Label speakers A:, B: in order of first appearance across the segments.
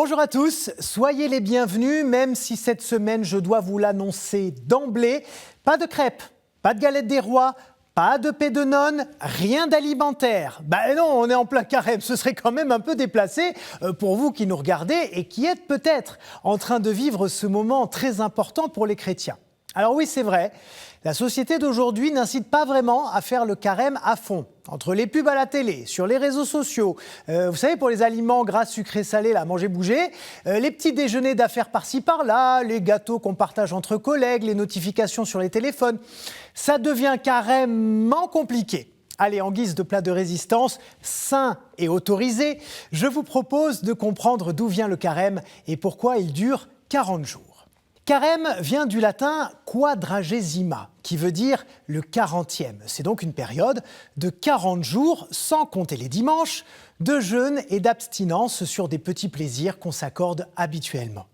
A: Bonjour à tous, soyez les bienvenus, même si cette semaine, je dois vous l'annoncer d'emblée, pas de crêpes, pas de galettes des rois, pas de paix de nonne, rien d'alimentaire. Ben non, on est en plein carême, ce serait quand même un peu déplacé pour vous qui nous regardez et qui êtes peut-être en train de vivre ce moment très important pour les chrétiens. Alors oui, c'est vrai, la société d'aujourd'hui n'incite pas vraiment à faire le carême à fond. Entre les pubs à la télé, sur les réseaux sociaux, vous savez, pour les aliments gras, sucrés, salés, là, manger, bouger, les petits déjeuners d'affaires par-ci, par-là, les gâteaux qu'on partage entre collègues, les notifications sur les téléphones, ça devient carrément compliqué. Allez, en guise de plat de résistance, sain et autorisé, je vous propose de comprendre d'où vient le carême et pourquoi il dure 40 jours. Carême vient du latin quadragesima, qui veut dire le 40e. C'est donc une période de 40 jours, sans compter les dimanches, de jeûne et d'abstinence sur des petits plaisirs qu'on s'accorde habituellement.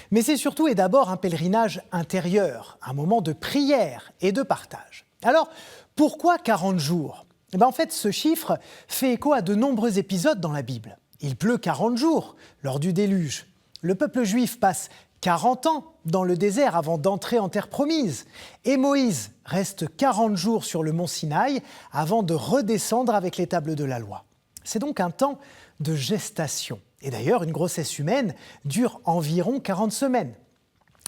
A: Mais c'est surtout et d'abord un pèlerinage intérieur, un moment de prière et de partage. Alors, pourquoi 40 jours ? En fait, ce chiffre fait écho à de nombreux épisodes dans la Bible. Il pleut 40 jours lors du déluge. Le peuple juif passe 40 ans dans le désert avant d'entrer en terre promise. Et Moïse reste 40 jours sur le mont Sinaï avant de redescendre avec les tables de la loi. C'est donc un temps de gestation. Et d'ailleurs, une grossesse humaine dure environ 40 semaines.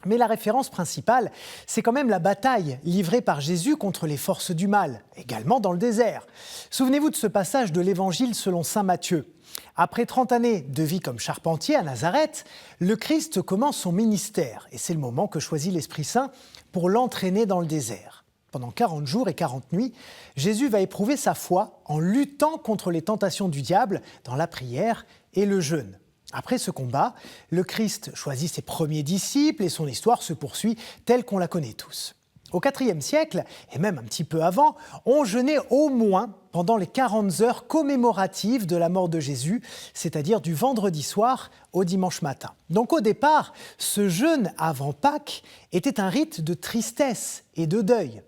A: Mais la référence principale, c'est quand même la bataille livrée par Jésus contre les forces du mal, également dans le désert. Souvenez-vous de ce passage de l'Évangile selon saint Matthieu. Après 30 années de vie comme charpentier à Nazareth, le Christ commence son ministère et c'est le moment que choisit l'Esprit Saint pour l'entraîner dans le désert. Pendant 40 jours et 40 nuits, Jésus va éprouver sa foi en luttant contre les tentations du diable dans la prière et le jeûne. Après ce combat, le Christ choisit ses premiers disciples et son histoire se poursuit telle qu'on la connaît tous. Au IVe siècle, et même un petit peu avant, on jeûnait au moins pendant les 40 heures commémoratives de la mort de Jésus, c'est-à-dire du vendredi soir au dimanche matin. Donc au départ, ce jeûne avant Pâques était un rite de tristesse et de deuil.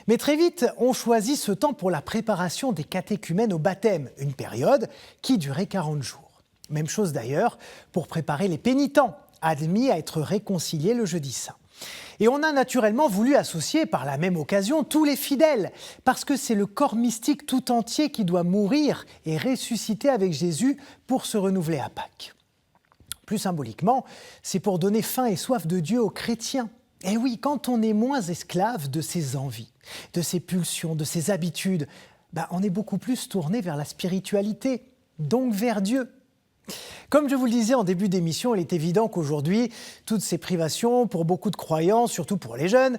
A: Mais très vite, on choisit ce temps pour la préparation des catéchumènes au baptême, une période qui durait 40 jours. Même chose d'ailleurs pour préparer les pénitents, admis à être réconciliés le jeudi saint. Et on a naturellement voulu associer par la même occasion tous les fidèles, parce que c'est le corps mystique tout entier qui doit mourir et ressusciter avec Jésus pour se renouveler à Pâques. Plus symboliquement, c'est pour donner faim et soif de Dieu aux chrétiens. Et oui, quand on est moins esclave de ses envies, de ses pulsions, de ses habitudes, on est beaucoup plus tourné vers la spiritualité, donc vers Dieu. Comme je vous le disais en début d'émission, il est évident qu'aujourd'hui, toutes ces privations, pour beaucoup de croyants, surtout pour les jeunes,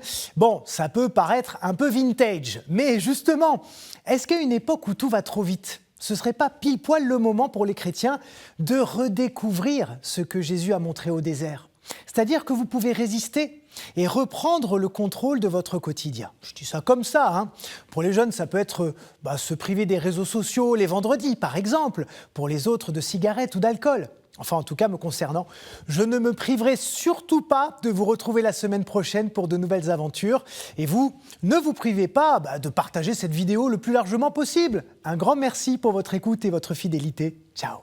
A: ça peut paraître un peu vintage. Mais justement, est-ce qu'à une époque où tout va trop vite, ce ne serait pas pile poil le moment pour les chrétiens de redécouvrir ce que Jésus a montré au désert ? C'est-à-dire que vous pouvez résister et reprendre le contrôle de votre quotidien. Je dis ça comme ça. Pour les jeunes, ça peut être se priver des réseaux sociaux les vendredis, par exemple. Pour les autres, de cigarettes ou d'alcool. Enfin, en tout cas, me concernant, je ne me priverai surtout pas de vous retrouver la semaine prochaine pour de nouvelles aventures. Et vous, ne vous privez pas de partager cette vidéo le plus largement possible. Un grand merci pour votre écoute et votre fidélité. Ciao.